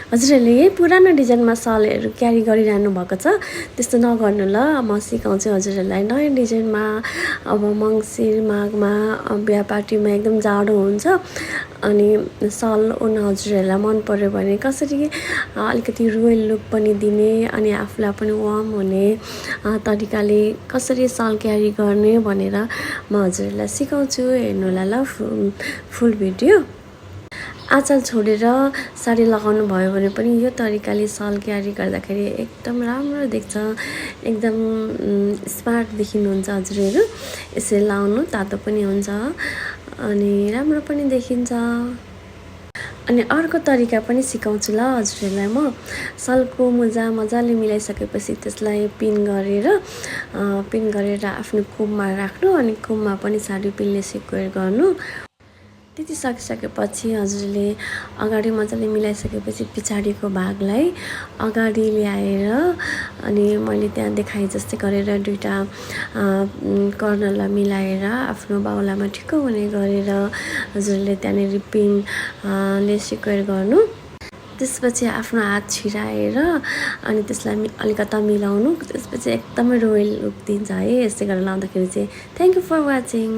हजुरहरूले यही पुरानो डिजाइनमा सलहरू क्यारी गरिरहनु भएको छ त्यस्तो नगर्नु ल। म सिकाउँछु हजुरहरूलाई नयाँ डिजाइनमा। अब मङ्सिर माघमा बिहा पार्टीमा एकदम जाडो हुन्छ अनि सल उन हजुरहरूलाई मन पर्यो भने कसरी अलिकति रोयल लुक पनि दिने अनि आफूलाई पनि वार्म हुने तरिकाले कसरी सल क्यारी गर्ने भनेर म हजुरहरूलाई सिकाउँछु। हेर्नु होला ल फुल भिडियो। आँचल छोडेर साडी लगाउनु भयो भने पनि यो तरिकाले सल क्यारी गर्दाखेरि एकदम राम्रो देख्छ, एकदम स्मार्ट देखिनुहुन्छ हजुरहरू। यसरी लाउनु तातो पनि हुन्छ अनि राम्रो पनि देखिन्छ। अनि अर्को तरिका पनि सिकाउँछु ल हजुरहरूलाई म। सलको मुजा मजाले मिलाइसकेपछि त्यसलाई पिन गरेर आफ्नो कुममा राख्नु अनि कुममा पनि साडी पिनले सिक्वेर गर्नु। त्यति सकिसकेपछि हजुरले अगाडि मजाले मिलाइसकेपछि पछाडिको भागलाई अगाडि ल्याएर अनि मैले त्यहाँ देखाए जस्तै गरेर दुईटा कर्नरलाई मिलाएर आफ्नो बाहुलामा ठिक्क हुने गरेर हजुरले त्यहाँनिर पिनले सिक्वेर गर्नु। त्यसपछि आफ्नो हात छिराएर अनि त्यसलाई अलिकता मिलाउनु। त्यसपछि एकदमै रोयल लुक दिन्छ है। यस्तै गरेर लाउँदाखेरि चाहिँ। Thank you for watching.